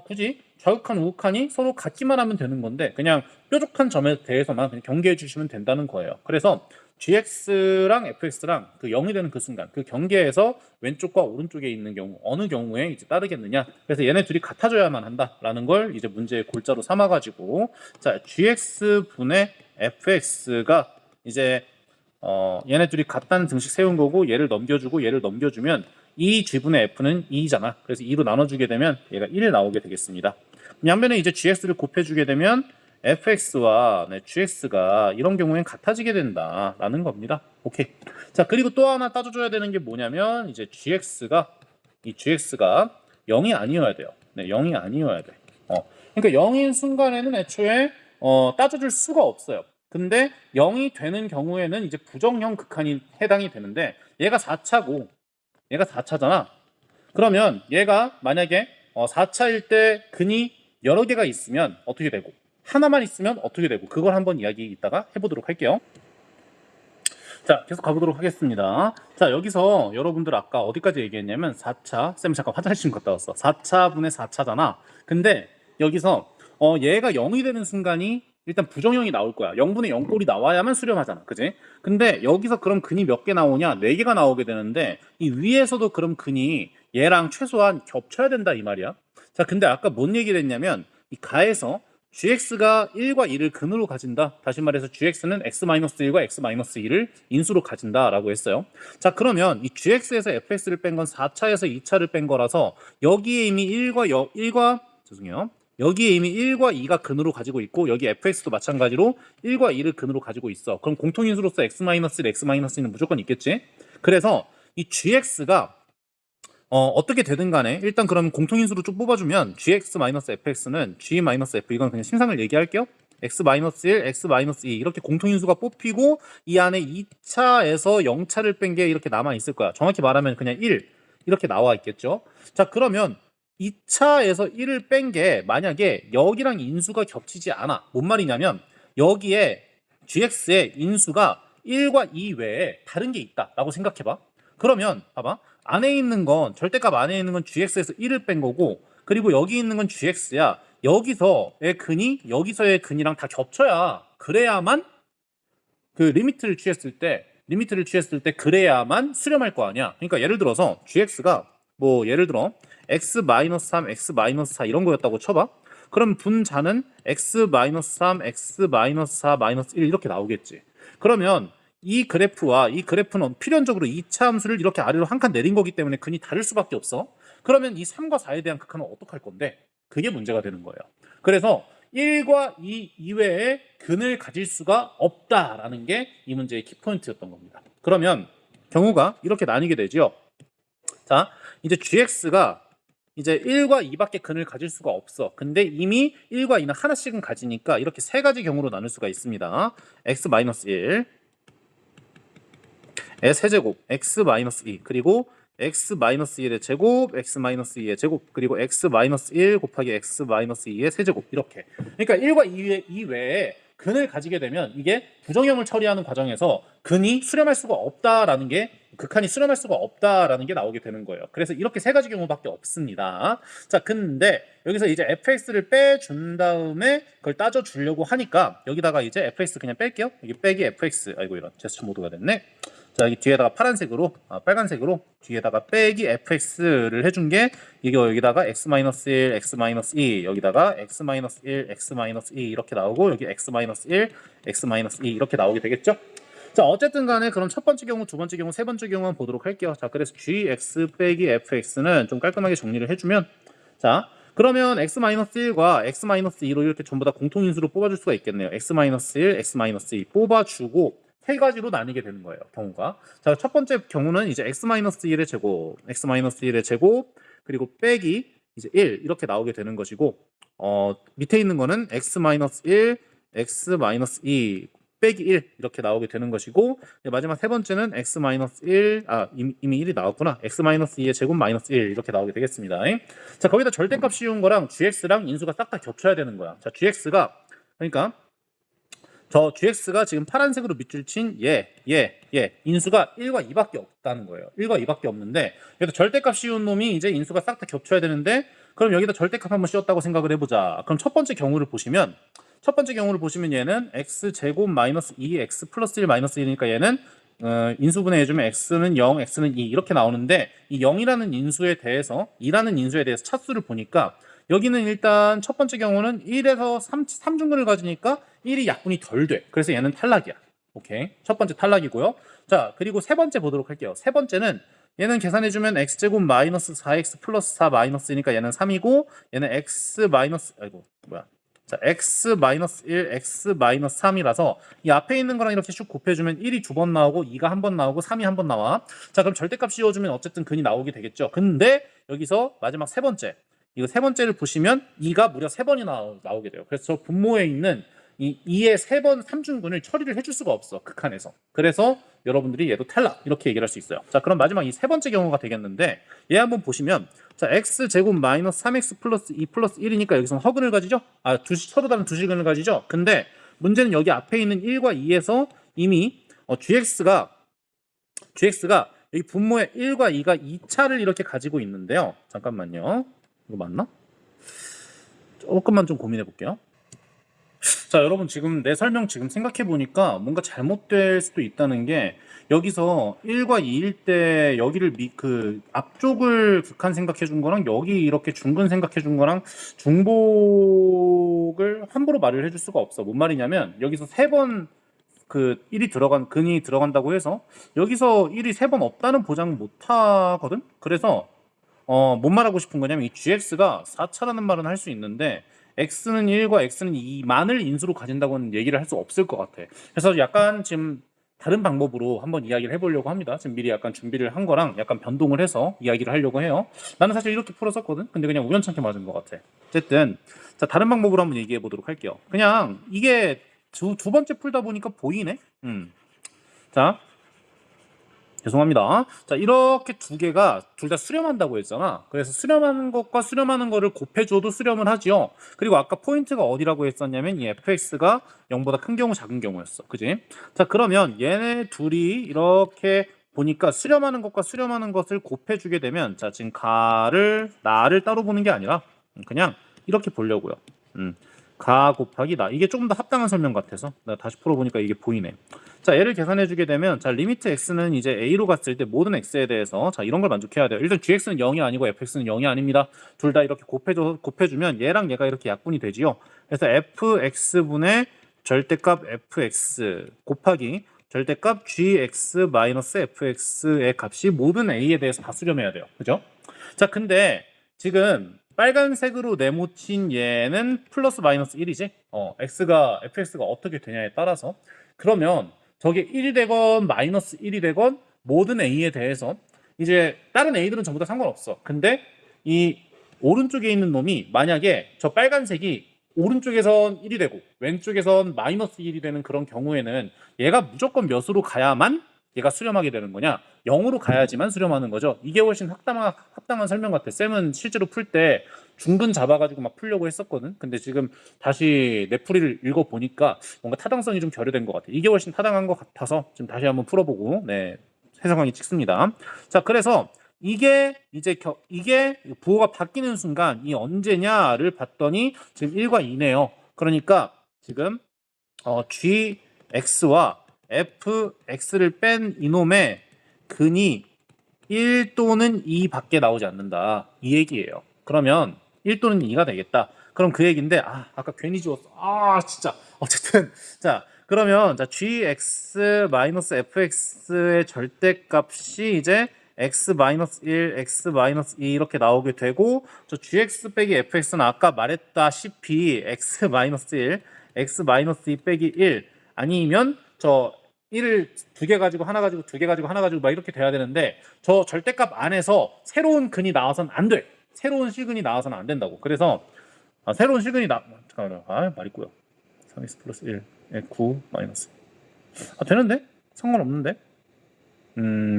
굳이 좌극한 우극한이 서로 같기만 하면 되는 건데 그냥 뾰족한 점에 대해서만 그냥 경계해 주시면 된다는 거예요. 그래서 gx랑 fx랑 그 0이 되는 그 순간 그 경계에서 왼쪽과 오른쪽에 있는 경우 어느 경우에 이제 따르겠느냐. 그래서 얘네 둘이 같아져야만 한다라는 걸 이제 문제의 골자로 삼아가지고 자 gx분의 fx가 이제 얘네 둘이 같다는 등식 세운 거고 얘를 넘겨주고 얘를 넘겨주면 이 g분의 f는 2잖아. 그래서 2로 나눠주게 되면 얘가 1 나오게 되겠습니다. 반면에 이제 gx를 곱해주게 되면 fx와 gx가 이런 경우엔 같아지게 된다라는 겁니다. 오케이. 자, 그리고 또 하나 따져줘야 되는 게 뭐냐면 이제 gx가 0이 아니어야 돼요. 네, 0이 아니어야 돼. 그러니까 0인 순간에는 애초에 따져줄 수가 없어요. 근데 0이 되는 경우에는 이제 부정형 극한이 해당이 되는데 얘가 4차잖아. 그러면 얘가 만약에 4차일 때 근이 여러 개가 있으면 어떻게 되고 하나만 있으면 어떻게 되고 그걸 한번 이야기 이따가 해보도록 할게요. 자, 계속 가보도록 하겠습니다. 자, 여기서 여러분들 아까 어디까지 얘기했냐면 4차, 쌤 잠깐 화장실 좀 갔다 왔어. 4차분의 4차잖아. 근데 여기서 얘가 0이 되는 순간이 일단 부정형이 나올 거야. 0분의 0꼴이 나와야만 수렴하잖아. 그지? 근데 여기서 그럼 근이 몇 개 나오냐? 4개가 나오게 되는데 이 위에서도 그럼 근이 얘랑 최소한 겹쳐야 된다 이 말이야. 자, 근데 아까 뭔 얘기를 했냐면 이 가에서 gx가 1과 2를 근으로 가진다. 다시 말해서 gx는 x-1과 x-2를 인수로 가진다라고 했어요. 자, 그러면 이 gx에서 fx를 뺀 건 4차에서 2차를 뺀 거라서 여기에 이미 1과 2가 근으로 가지고 있고 여기 fx도 마찬가지로 1과 2를 근으로 가지고 있어. 그럼 공통인수로서 x-1, x-2는 무조건 있겠지? 그래서 이 gx가 어떻게 되든 간에 일단 그럼 공통인수로 쭉 뽑아주면 gx-fx는 g-f 이건 그냥 심상을 얘기할게요. x-1, x-2 이렇게 공통인수가 뽑히고 이 안에 2차에서 0차를 뺀 게 이렇게 남아 있을 거야. 정확히 말하면 그냥 1 이렇게 나와 있겠죠. 자, 그러면 2차에서 1을 뺀 게 만약에 여기랑 인수가 겹치지 않아. 뭔 말이냐면 여기에 gx의 인수가 1과 2 외에 다른 게 있다라고 생각해봐. 그러면 봐봐. 안에 있는 건 절대값 안에 있는 건 gx에서 1을 뺀 거고 그리고 여기 있는 건 gx야. 여기서의 근이랑 다 겹쳐야 그래야만 그 리미트를 취했을 때 그래야만 수렴할 거 아니야. 그러니까 예를 들어서 gx가 뭐 예를 들어 x-3, x-4 이런 거였다고 쳐봐. 그럼 분자는 x-3, x-4, -1 이렇게 나오겠지. 그러면 이 그래프는 필연적으로 2차 함수를 이렇게 아래로 한 칸 내린 거기 때문에 근이 다를 수밖에 없어. 그러면 이 3과 4에 대한 극한은 어떡할 건데? 그게 문제가 되는 거예요. 그래서 1과 2 이외에 근을 가질 수가 없다라는 게 이 문제의 키포인트였던 겁니다. 그러면 경우가 이렇게 나뉘게 되죠. 자, 이제 gx가 이제 1과 2밖에 근을 가질 수가 없어. 근데 이미 1과 2는 하나씩은 가지니까 이렇게 세 가지 경우로 나눌 수가 있습니다. x-1 의 세제곱, x-2 그리고 x-1의 제곱, x-2의 제곱 그리고 x-1 곱하기 x-2의 세제곱 이렇게. 그러니까 1과 2 외에 근을 가지게 되면 이게 부정형을 처리하는 과정에서 근이 수렴할 수가 없다라는 게 극한이 수렴할 수가 없다라는 게 나오게 되는 거예요. 그래서 이렇게 세 가지 경우밖에 없습니다. 자, 근데 여기서 이제 fx를 빼준 다음에 그걸 따져주려고 하니까 여기다가 이제 fx 그냥 뺄게요. 여기 빼기 fx. 아이고 이런 제스처 모드가 됐네. 자, 여기 뒤에다가 빨간색으로 뒤에다가 빼기 fx를 해준 게 이거 여기다가 x-1, x-2 여기다가 x-1, x-2 이렇게 나오고 여기 x-1, x-2 이렇게 나오게 되겠죠? 자, 어쨌든 간에 그럼 첫 번째 경우, 두 번째 경우, 세 번째 경우 한번 보도록 할게요. 자, 그래서 gx 빼기 fx는 좀 깔끔하게 정리를 해주면 자, 그러면 x-1과 x-2로 이렇게 전부 다 공통인수로 뽑아줄 수가 있겠네요. x-1, x-2 뽑아주고 세 가지로 나뉘게 되는 거예요. 경우가. 자, 첫 번째 경우는 이제 x-1의 제곱, x-1의 제곱 그리고 빼기 이제 1 이렇게 나오게 되는 것이고 밑에 있는 거는 x-1, x-2 빼기 1 이렇게 나오게 되는 것이고 마지막 세 번째는 x-1 이미 1이 나왔구나. x-2의 제곱 마이너스 1 이렇게 나오게 되겠습니다. 자, 거기다 절대값 씌운 거랑 gx랑 인수가 딱 다 겹쳐야 되는 거야. 자, gx가 그러니까 저 gx가 지금 파란색으로 밑줄 친 인수가 1과 2밖에 없다는 거예요. 1과 2밖에 없는데 여기다 절대값 씌운 놈이 이제 인수가 싹 다 겹쳐야 되는데 그럼 여기다 절대값 한번 씌웠다고 생각을 해보자. 그럼 첫 번째 경우를 보시면 얘는 x제곱 마이너스 2x 플러스 1 마이너스 1이니까 얘는 인수분해 해주면 x는 0, x는 2 이렇게 나오는데 이 0이라는 인수에 대해서 2라는 인수에 대해서 차수를 보니까 여기는 일단 첫 번째 경우는 1에서 3중근을 가지니까 1이 약분이 덜 돼. 그래서 얘는 탈락이야. 오케이. 첫 번째 탈락이고요. 자, 그리고 세 번째 보도록 할게요. 세 번째는 얘는 계산해주면 x제곱 마이너스 4x 플러스 4 마이너스니까 얘는 3이고 얘는 x 마이너스 자, x-1, x-3이라서 이 앞에 있는 거랑 이렇게 쭉 곱해주면 1이 두 번 나오고 2가 한 번 나오고 3이 한 번 나와. 자, 그럼 절대값 씌워주면 어쨌든 근이 나오게 되겠죠. 근데 여기서 마지막 세 번째, 이거 세 번째를 보시면 2가 무려 세 번이 나오게 돼요. 그래서 분모에 있는 이 2의 세 번 삼중근을 처리를 해줄 수가 없어, 극한에서. 그래서 여러분들이 얘도 탈락 이렇게 얘기를 할 수 있어요. 자, 그럼 마지막 이 세 번째 경우가 되겠는데 얘 한번 보시면 자, x제곱 마이너스 3x 플러스 2 플러스 1이니까 여기서는 허근을 가지죠? 서로 다른 두 실근을 가지죠? 근데 문제는 여기 앞에 있는 1과 2에서 이미 gx가 여기 분모에 1과 2가 2차를 이렇게 가지고 있는데요. 잠깐만요. 이거 맞나? 조금만 좀 고민해 볼게요. 자, 여러분 지금 내 설명 지금 생각해 보니까 뭔가 잘못될 수도 있다는 게 여기서 1과 2일 때 여기를 그 앞쪽을 극한 생각해 준 거랑 여기 이렇게 중근 생각해 준 거랑 중복을 함부로 말을 해줄 수가 없어. 뭔 말이냐면 여기서 세 번 그 1이 들어간 근이 들어간다고 해서 여기서 1이 세 번 없다는 보장 못 하거든. 그래서 뭔 말하고 싶은 거냐면 이 gx가 4차라는 말은 할 수 있는데 x는 1과 x는 2만을 인수로 가진다고는 얘기를 할 수 없을 것 같아. 그래서 약간 지금 다른 방법으로 한번 이야기를 해보려고 합니다. 지금 미리 약간 준비를 한 거랑 약간 변동을 해서 이야기를 하려고 해요. 나는 사실 이렇게 풀었었거든. 근데 그냥 우연찮게 맞은 것 같아. 어쨌든 자, 다른 방법으로 한번 얘기해 보도록 할게요. 그냥 이게 두 번째 풀다 보니까 보이네. 자, 죄송합니다. 자, 이렇게 두 개가 둘 다 수렴한다고 했잖아. 그래서 수렴하는 것과 수렴하는 거를 곱해줘도 수렴을 하지요. 그리고 아까 포인트가 어디라고 했었냐면 이 fx가 0보다 큰 경우 작은 경우였어. 그지? 자, 그러면 얘네 둘이 이렇게 보니까 수렴하는 것과 수렴하는 것을 곱해주게 되면 자, 지금 나를 따로 보는 게 아니라 그냥 이렇게 보려고요. 가 곱하기 나. 이게 조금 더 합당한 설명 같아서 내가 다시 풀어보니까 이게 보이네. 자, 얘를 계산해 주게 되면 자, 리미트 x는 이제 a로 갔을 때 모든 x에 대해서 자, 이런 걸 만족해야 돼요. 일단 gx는 0이 아니고 fx는 0이 아닙니다. 둘 다 이렇게 곱해주면 얘랑 얘가 이렇게 약분이 되지요. 그래서 fx분의 절대값 fx 곱하기 절대값 gx 마이너스 fx의 값이 모든 a에 대해서 다 수렴해야 돼요. 그죠? 자, 근데 지금 빨간색으로 네모친 얘는 플러스 마이너스 1이지? fx가 어떻게 되냐에 따라서 그러면 저게 1이 되건 마이너스 1이 되건 모든 a에 대해서 이제 다른 a들은 전부 다 상관없어. 근데 이 오른쪽에 있는 놈이 만약에 저 빨간색이 오른쪽에선 1이 되고 왼쪽에선 마이너스 1이 되는 그런 경우에는 얘가 무조건 몇으로 가야만 얘가 수렴하게 되는 거냐? 0으로 가야지만 수렴하는 거죠. 이게 훨씬 합당한 설명 같아. 쌤은 실제로 풀 때 중근 잡아가지고 막 풀려고 했었거든. 근데 지금 다시 내 풀이를 읽어보니까 뭔가 타당성이 좀 결여된 것 같아. 이게 훨씬 타당한 것 같아서 지금 다시 한번 풀어보고 해석하기 찍습니다. 자, 그래서 이게 부호가 바뀌는 순간 이 언제냐를 봤더니 지금 1과 2네요. 그러니까 지금 gx와 fx를 뺀 이놈의 근이 1 또는 2 밖에 나오지 않는다. 이 얘기예요. 그러면 1 또는 2가 되겠다. 그럼 그 얘기인데 아까 괜히 지웠어. 진짜. 어쨌든 자, 그러면 자, gx-fx의 절대값이 이제 x-1, x-2 이렇게 나오게 되고 저 gx 빼기 fx는 아까 말했다시피 x-1, x-2 빼기 1 아니면 저 1을 두 개 가지고 하나 가지고 두 개 가지고 하나 가지고 막 이렇게 돼야 되는데 저 절대값 안에서 새로운 근이 나와서는 안 돼. 새로운 실근이 나와서는 안 된다고. 그래서 새로운 실근이 잠깐만요. 말이 꼬여. 3x 플러스 1, 9 마이너스. 되는데? 상관없는데?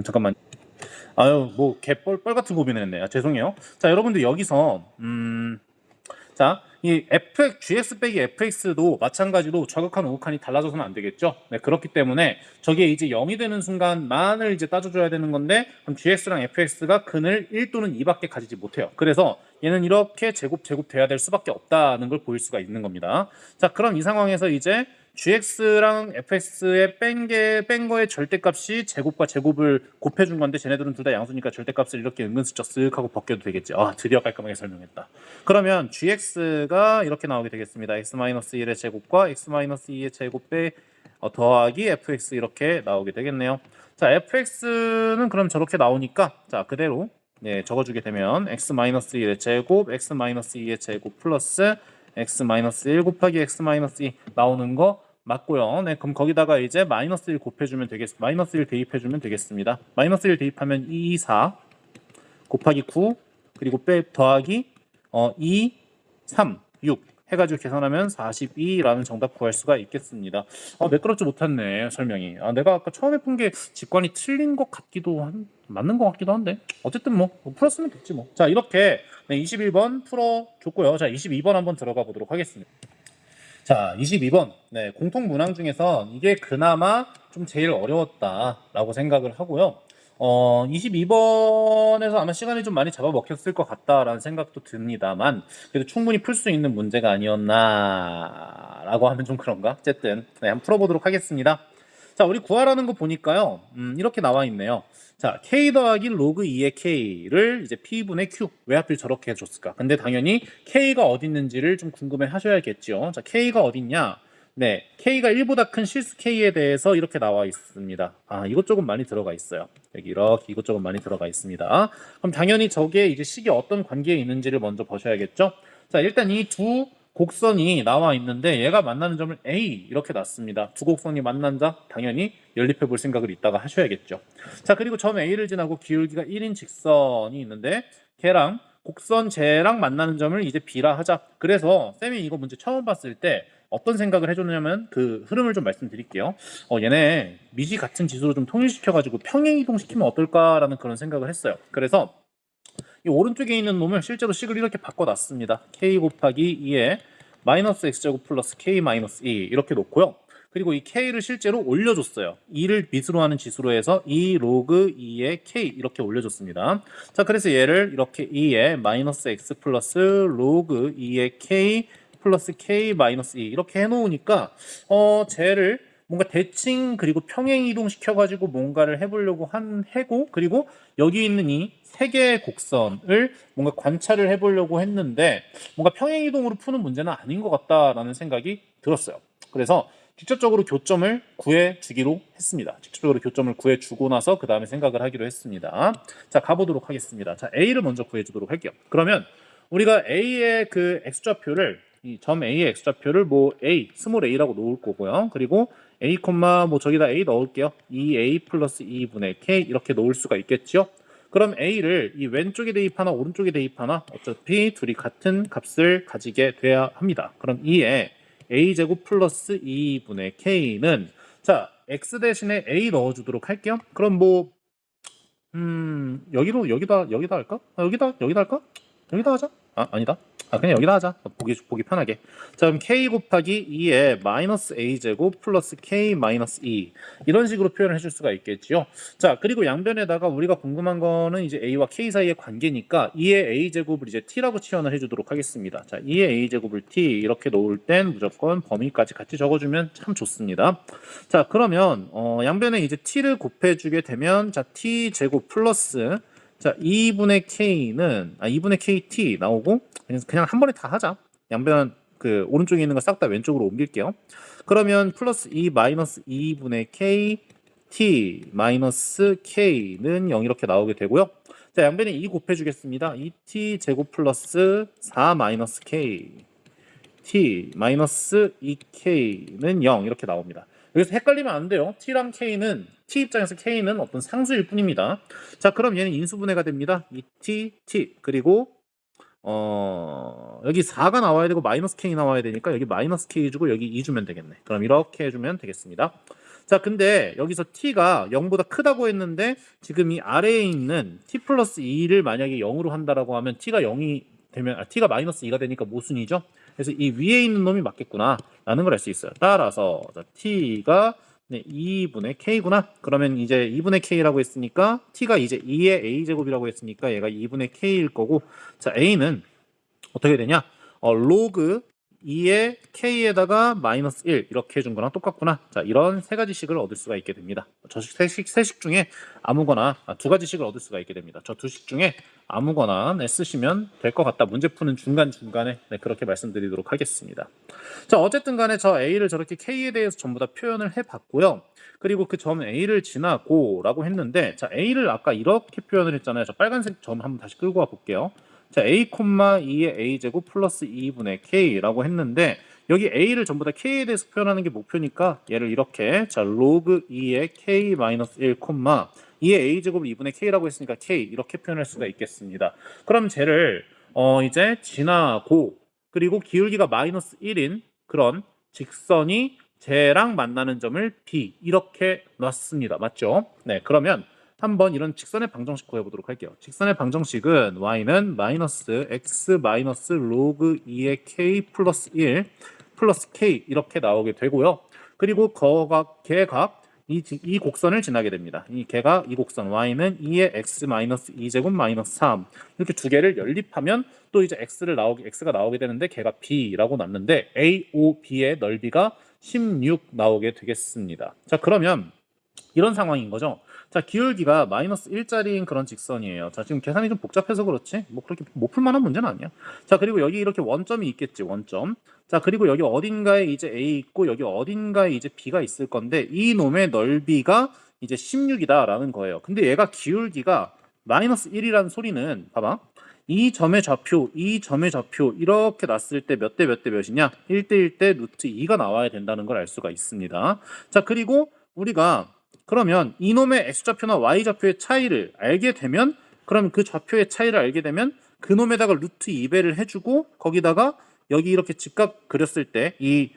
잠깐만. 뭐 개뻘 같은 고민을 했네. 죄송해요. 자, 여러분들 여기서 자, 이 gx 빼기 fx도 마찬가지로 좌극한 우극한이 달라져서는 안 되겠죠. 네, 그렇기 때문에 저게 이제 0이 되는 순간만을 이제 따져줘야 되는 건데 그럼 gx랑 fx가 근을 1 또는 2밖에 가지지 못해요. 그래서 얘는 이렇게 제곱 돼야 될 수밖에 없다는 걸 보일 수가 있는 겁니다. 자, 그럼 이 상황에서 이제 gx랑 fx의 뺀 거의 절대값이 제곱과 제곱을 곱해준 건데 쟤네들은 둘 다 양수니까 절대값을 이렇게 은근슬쩍 쓱 하고 벗겨도 되겠지. 드디어 깔끔하게 설명했다. 그러면 gx가 이렇게 나오게 되겠습니다. x-1의 제곱과 x-2의 제곱에 더하기 fx 이렇게 나오게 되겠네요. 자, fx는 그럼 저렇게 나오니까 자, 그대로 적어주게 되면 x-1의 제곱, x-2의 제곱 플러스 x-1 곱하기 x-2 나오는 거 맞고요. 네, 그럼 거기다가 이제 마이너스 1 곱해주면 마이너스 1 대입해주면 되겠습니다. 마이너스 1 대입하면 2, 4 곱하기 9 그리고 더하기 2, 3, 6 해가지고 계산하면 42라는 정답 구할 수가 있겠습니다. 매끄럽지 못했네 설명이. 내가 아까 처음에 푼 게 직관이 틀린 것 같기도 맞는 것 같기도 한데 어쨌든 뭐 풀었으면 됐지 뭐. 자 이렇게 21번 풀어줬고요. 자 22번 한번 들어가 보도록 하겠습니다. 자 22번 공통 문항 중에서 이게 그나마 좀 제일 어려웠다라고 생각을 하고요. 22번에서 아마 시간이 좀 많이 잡아먹혔을 것 같다라는 생각도 듭니다만 그래도 충분히 풀 수 있는 문제가 아니었나라고 하면 좀 그런가? 어쨌든 한번 풀어보도록 하겠습니다. 자, 우리 구하라는 거 보니까요. 이렇게 나와 있네요. 자, k 더하기 로그 2의 k를 이제 p분의 q. 왜 하필 저렇게 해줬을까? 근데 당연히 k가 어디 있는지를 좀 궁금해 하셔야겠죠. 자, k가 어딨냐? 네, k가 1보다 큰 실수 k에 대해서 이렇게 나와 있습니다. 이것저것 많이 들어가 있어요. 여기 이렇게 이것저것 많이 들어가 있습니다. 그럼 당연히 저게 이제 식이 어떤 관계에 있는지를 먼저 보셔야겠죠. 자, 일단 이 두 곡선이 나와 있는데 얘가 만나는 점을 A 이렇게 놨습니다. 두 곡선이 만난다? 당연히 연립해 볼 생각을 이따가 하셔야겠죠. 자, 그리고 점 A를 지나고 기울기가 1인 직선이 있는데 걔랑 곡선 쟤랑 만나는 점을 이제 B라 하자. 그래서 쌤이 이거 문제 처음 봤을 때 어떤 생각을 해줬냐면 그 흐름을 좀 말씀드릴게요. 얘네 미지 같은 지수로 좀 통일시켜가지고 평행 이동시키면 어떨까라는 그런 생각을 했어요. 그래서 이 오른쪽에 있는 놈을 실제로 식을 이렇게 바꿔놨습니다. k 곱하기 2에 마이너스 x제곱 플러스 k 마이너스 2 이렇게 놓고요. 그리고 이 k를 실제로 올려줬어요. 2를 밑으로 하는 지수로 해서 2 로그 2의 k 이렇게 올려줬습니다. 자, 그래서 얘를 이렇게 2에 마이너스 x 플러스 로그 2의 k 플러스 k 마이너스 2 이렇게 해놓으니까 쟤를 뭔가 대칭 그리고 평행 이동 시켜가지고 뭔가를 해보려고 한 해고 그리고 여기 있는 이 세 개의 곡선을 뭔가 관찰을 해보려고 했는데 뭔가 평행 이동으로 푸는 문제는 아닌 것 같다라는 생각이 들었어요. 그래서 직접적으로 교점을 구해주기로 했습니다. 직접적으로 교점을 구해주고 나서 그 다음에 생각을 하기로 했습니다. 자, 가보도록 하겠습니다. 자, A를 먼저 구해주도록 할게요. 그러면 우리가 A의 그 x좌표를 이 점 A의 x좌표를 뭐 A, 스몰 a라고 놓을 거고요. 그리고 A, 뭐 저기다 A 넣을게요. 2A 플러스 2분의 K 이렇게 놓을 수가 있겠죠. 그럼 A를 이 왼쪽에 대입하나 오른쪽에 대입하나 어차피 둘이 같은 값을 가지게 돼야 합니다. 그럼 2에 A제곱 플러스 2분의 K는 자 X 대신에 A 넣어주도록 할게요. 그럼 뭐 여기다 할까? 여기다 할까? 여기다 하자. 아니다. 그냥 여기다 하자. 보기 편하게. 자, 그럼 k 곱하기 2에 마이너스 a제곱 플러스 k 마이너스 2 이런 식으로 표현을 해줄 수가 있겠지요. 자, 그리고 양변에다가 우리가 궁금한 거는 이제 a와 k 사이의 관계니까 2의 a제곱을 이제 t라고 치환을 해주도록 하겠습니다. 자, 2의 a제곱을 t 이렇게 놓을 땐 무조건 범위까지 같이 적어주면 참 좋습니다. 자, 그러면 양변에 이제 t를 곱해주게 되면 자 t제곱 플러스 자, 2분의 k는 2분의 kt 나오고 그냥 한 번에 다 하자. 양변 그 오른쪽에 있는 거 싹 다 왼쪽으로 옮길게요. 그러면 플러스 2 마이너스 2분의 k t 마이너스 k는 0 이렇게 나오게 되고요. 자, 양변에 2 곱해 주겠습니다. 2t 제곱 플러스 4 마이너스 k t 마이너스 2k는 0 이렇게 나옵니다. 여기서 헷갈리면 안 돼요. t랑 k는 t 입장에서 k는 어떤 상수일 뿐입니다. 자, 그럼 얘는 인수분해가 됩니다. 이 t 그리고 여기 4가 나와야 되고 마이너스 k 나와야 되니까 여기 마이너스 k 주고 여기 2 주면 되겠네. 그럼 이렇게 해주면 되겠습니다. 자, 근데 여기서 t가 0보다 크다고 했는데 지금 이 아래에 있는 t 플러스 2를 만약에 0으로 한다라고 하면 t가 0이 되면 t가 마이너스 2가 되니까 모순이죠. 그래서 이 위에 있는 놈이 맞겠구나 라는 걸 알 수 있어요. 따라서 자, t가 2분의 k구나. 그러면 이제 2분의 k라고 했으니까 t가 이제 2의 a제곱이라고 했으니까 얘가 2분의 k일 거고 자, a는 어떻게 되냐? 로그 2의 k에다가 마이너스 1 이렇게 해준 거랑 똑같구나. 자, 이런 세 가지 식을 얻을 수가 있게 됩니다. 저 세 식 중에 아무거나 두 가지 식을 얻을 수가 있게 됩니다. 저 두 식 중에 아무거나 쓰시면 될 것 같다. 문제 푸는 중간중간에 그렇게 말씀드리도록 하겠습니다. 자, 어쨌든 간에 저 A를 저렇게 K에 대해서 전부 다 표현을 해봤고요. 그리고 그 점 A를 지나고 라고 했는데 자, A를 아까 이렇게 표현을 했잖아요. 저 빨간색 점 한번 다시 끌고 와 볼게요. 자, a, 2의 a제곱 플러스 2분의 k라고 했는데 여기 a를 전부 다 k에 대해서 표현하는 게 목표니까 얘를 이렇게 자 로그 2의 k 마이너스 1, 2의 a제곱 2분의 k라고 했으니까 k 이렇게 표현할 수가 있겠습니다. 그럼 쟤를 이제 지나고 그리고 기울기가 마이너스 1인 그런 직선이 쟤랑 만나는 점을 b 이렇게 놨습니다. 맞죠? 네, 그러면 한번 이런 직선의 방정식 구해보도록 할게요. 직선의 방정식은 y는 마이너스 x 마이너스 로그 2의 k 플러스 1 플러스 k 이렇게 나오게 되고요. 그리고 걔가 이 곡선을 지나게 됩니다. 걔가 이 곡선 y는 2의 x 마이너스 2제곱 마이너스 3 이렇게 두 개를 연립하면 또 이제 x가 나오게 되는데 걔가 b라고 났는데 AOB의 넓이가 16 나오게 되겠습니다. 자, 그러면 이런 상황인 거죠. 자, 기울기가 마이너스 1짜리인 그런 직선이에요. 자, 지금 계산이 좀 복잡해서 그렇지 뭐 그렇게 못 풀만한 문제는 아니야. 자, 그리고 여기 이렇게 원점이 있겠지, 원점. 자, 그리고 여기 어딘가에 이제 A 있고 여기 어딘가에 이제 B가 있을 건데 이 놈의 넓이가 이제 16이다라는 거예요. 근데 얘가 기울기가 마이너스 1이라는 소리는 봐봐. 이 점의 좌표 이렇게 놨을 때 몇 대 몇 대 몇이냐? 1대 1대 루트 2가 나와야 된다는 걸 알 수가 있습니다. 자, 그리고 우리가 그러면 이놈의 x좌표나 y좌표의 차이를 알게 되면 그러면 그 좌표의 차이를 알게 되면 그놈에다가 루트 2배를 해주고 거기다가 여기 이렇게 직각 그렸을 때 이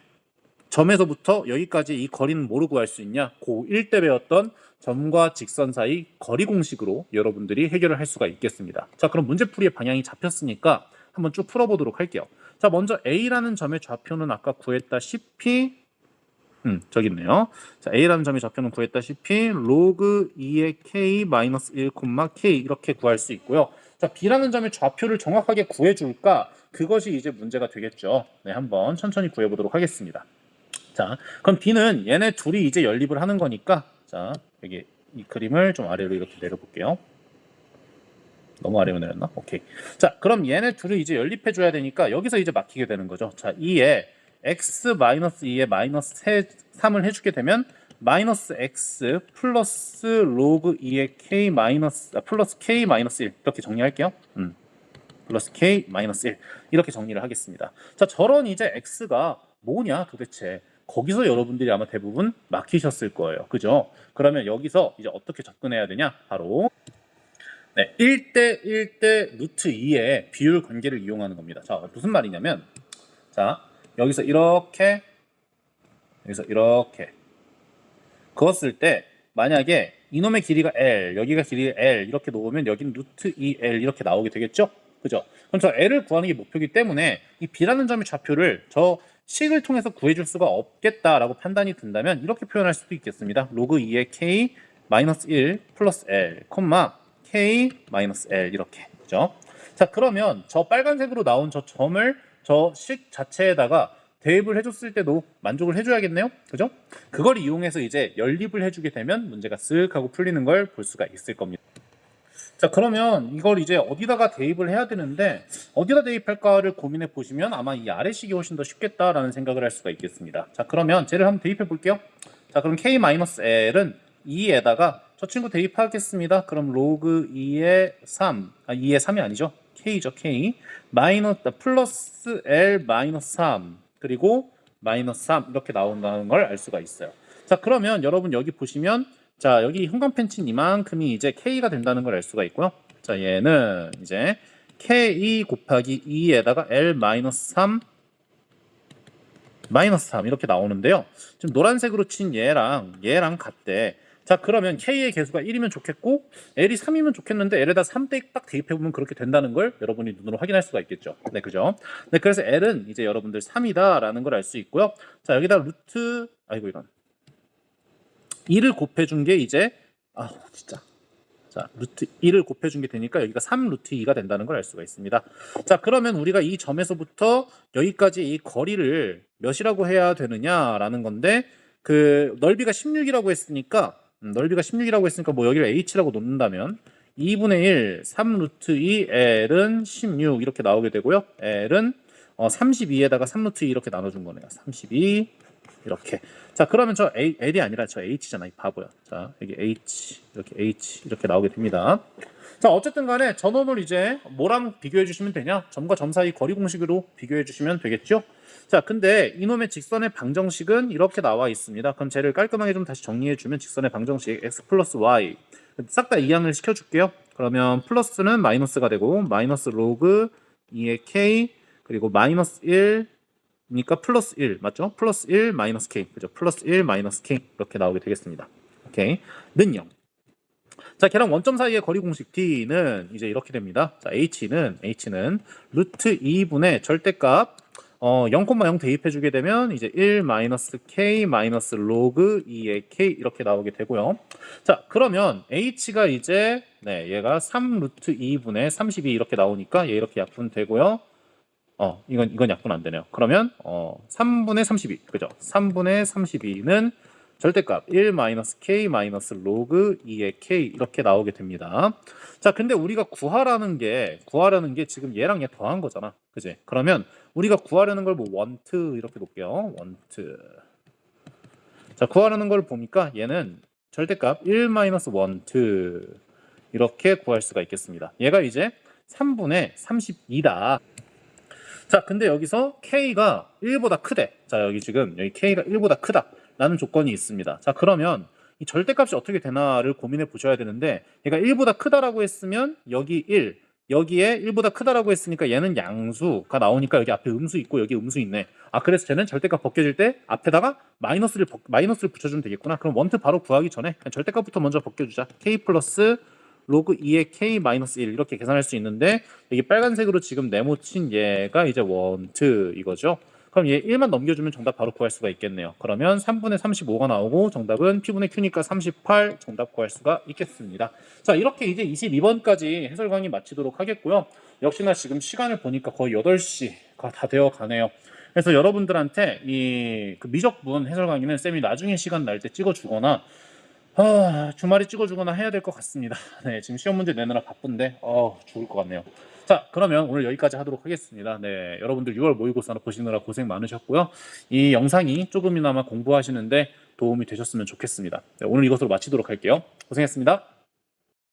점에서부터 여기까지 이 거리는 뭐로 구할 수 있냐? 고1 때 배웠던 점과 직선 사이 거리 공식으로 여러분들이 해결을 할 수가 있겠습니다. 자, 그럼 문제풀이의 방향이 잡혔으니까 한번 쭉 풀어보도록 할게요. 자, 먼저 A라는 점의 좌표는 아까 구했다시피 저기 있네요. 자, A라는 점의 좌표는 구했다시피 로그 2의 K 마이너스 1, K 이렇게 구할 수 있고요. 자, B라는 점의 좌표를 정확하게 구해줄까? 그것이 이제 문제가 되겠죠. 네, 한번 천천히 구해보도록 하겠습니다. 자, 그럼 B는 얘네 둘이 이제 연립을 하는 거니까 자, 여기 이 그림을 좀 아래로 이렇게 내려볼게요. 너무 아래로 내렸나? 오케이. 자, 그럼 얘네 둘을 이제 연립해 줘야 되니까 여기서 이제 막히게 되는 거죠. 자, 2에 x 마이너스 2에 마이너스 3을 해주게 되면 마이너스 x 플러스 로그 2의 k 플러스 k 마이너스 1 이렇게 정리할게요. 플러스 k 마이너스 1 이렇게 정리를 하겠습니다. 자, 저런 이제 x가 뭐냐 도대체 거기서 여러분들이 아마 대부분 막히셨을 거예요. 그죠? 그러면 여기서 이제 어떻게 접근해야 되냐? 바로 네, 1대 1대 루트 2의 비율 관계를 이용하는 겁니다. 자, 무슨 말이냐면 자, 여기서 이렇게 그었을 때 만약에 이놈의 길이가 L, 여기가 길이가 L 이렇게 놓으면 여기는 루트 2L 이렇게 나오게 되겠죠? 그죠? 그럼 저 L을 구하는 게 목표이기 때문에 이 B라는 점의 좌표를 저 식을 통해서 구해줄 수가 없겠다라고 판단이 든다면 이렇게 표현할 수도 있겠습니다. 로그 2의 K 마이너스 1 플러스 L, K 마이너스 L 이렇게. 그죠? 자, 그러면 저 빨간색으로 나온 저 점을 저 식 자체에다가 대입을 해줬을 때도 만족을 해줘야겠네요. 그죠? 그걸 이용해서 이제 연립을 해주게 되면 문제가 쓱 하고 풀리는 걸 볼 수가 있을 겁니다. 자, 그러면 이걸 이제 어디다가 대입을 해야 되는데 어디다 대입할까를 고민해 보시면 아마 이 아래식이 훨씬 더 쉽겠다라는 생각을 할 수가 있겠습니다. 자, 그러면 쟤를 한번 대입해 볼게요. 자, 그럼 K-L은 2에다가 저 친구 대입하겠습니다. 그럼 로그 2의 3, 2의 3이 아니죠. K죠, K. 플러스 L 마이너스 3 그리고 마이너스 3 이렇게 나온다는 걸 알 수가 있어요. 자, 그러면 여러분 여기 보시면 자, 여기 형광펜치 이만큼이 이제 K가 된다는 걸 알 수가 있고요. 자, 얘는 이제 K 곱하기 2에다가 L 마이너스 3 이렇게 나오는데요. 지금 노란색으로 친 얘랑 같대. 자, 그러면 K의 개수가 1이면 좋겠고 L이 3이면 좋겠는데 L에다 3대 딱 대입해보면 그렇게 된다는 걸 여러분이 눈으로 확인할 수가 있겠죠. 네, 그죠? 네, 그래서 L은 이제 여러분들 3이다라는 걸 알 수 있고요. 자, 여기다 루트 이런 2를 곱해준 게 이제 진짜 자, 루트 2를 곱해준 게 되니까 여기가 3 루트 2가 된다는 걸 알 수가 있습니다. 자, 그러면 우리가 이 점에서부터 여기까지 이 거리를 몇이라고 해야 되느냐라는 건데 그 넓이가 16이라고 했으니까 뭐 여기를 h라고 놓는다면 2분의 1, 3 루트 2, L은 16 이렇게 나오게 되고요. L은 32에다가 3 루트 2 이렇게 나눠준 거네요. 32 이렇게. 자, 그러면 저 L이 아니라 저 H잖아, 이 바보야. 자, 여기 H 이렇게 나오게 됩니다. 자, 어쨌든 간에 저놈을 이제 뭐랑 비교해 주시면 되냐? 점과 점 사이 거리 공식으로 비교해 주시면 되겠죠? 자, 근데 이놈의 직선의 방정식은 이렇게 나와 있습니다. 그럼 쟤를 깔끔하게 좀 다시 정리해 주면 직선의 방정식 x 플러스 y 싹 다 이항을 시켜줄게요. 그러면 플러스는 마이너스가 되고 마이너스 로그 2의 k 그리고 마이너스 1이니까 플러스 1 맞죠? 플러스 1 마이너스 k 그죠? 플러스 1 마이너스 k 이렇게 나오게 되겠습니다. 오케이. 는 0. 자, 걔랑 원점 사이의 거리 공식 D는 이제 이렇게 됩니다. 자, H는 루트 2분의 절대값 0,0 대입해 주게 되면 이제 1 마이너스 K 마이너스 로그 2의 K 이렇게 나오게 되고요. 자, 그러면 H가 이제 얘가 3 루트 2분의 32 이렇게 나오니까 얘 이렇게 약분되고요. 이건 약분 안 되네요. 그러면 3분의 32 그죠? 3분의 32는 절대값 1 마이너스 k 마이너스 로그 2의 k 이렇게 나오게 됩니다. 자, 근데 우리가 구하라는 게 지금 얘랑 얘 더한 거잖아. 그지? 그러면 우리가 구하려는 걸 뭐 원트 이렇게 놓을게요. 원트. 자, 구하려는 걸 보니까 얘는 절대값 1 마이너스 원트 이렇게 구할 수가 있겠습니다. 얘가 이제 3분의 32다. 자, 근데 여기서 k가 1보다 크대. 자, 여기 k가 1보다 크다 라는 조건이 있습니다. 자, 그러면 이 절대값이 어떻게 되나를 고민해 보셔야 되는데 얘가 1보다 크다라고 했으면 여기 1 여기에 1보다 크다라고 했으니까 얘는 양수가 나오니까 여기 앞에 음수 있고 여기 음수 있네. 그래서 쟤는 절대값 벗겨질 때 앞에다가 마이너스를 붙여주면 되겠구나. 그럼 원트 바로 구하기 전에 그냥 절대값부터 먼저 벗겨주자. k 플러스 로그 2의 k 마이너스 1 이렇게 계산할 수 있는데 여기 빨간색으로 지금 네모친 얘가 이제 원트 이거죠. 그럼 얘 1만 넘겨주면 정답 바로 구할 수가 있겠네요. 그러면 3분의 35가 나오고 정답은 P분의 Q니까 38 정답 구할 수가 있겠습니다. 자, 이렇게 이제 22번까지 해설 강의 마치도록 하겠고요. 역시나 지금 시간을 보니까 거의 8시가 다 되어 가네요. 그래서 여러분들한테 그 미적분 해설 강의는 쌤이 나중에 시간 날 때 찍어주거나 주말에 찍어주거나 해야 될 것 같습니다. 네, 지금 시험 문제 내느라 바쁜데 죽을 것 같네요. 자, 그러면 오늘 여기까지 하도록 하겠습니다. 네, 여러분들 6월 모의고사 보시느라 고생 많으셨고요. 이 영상이 조금이나마 공부하시는데 도움이 되셨으면 좋겠습니다. 네, 오늘 이것으로 마치도록 할게요. 고생했습니다.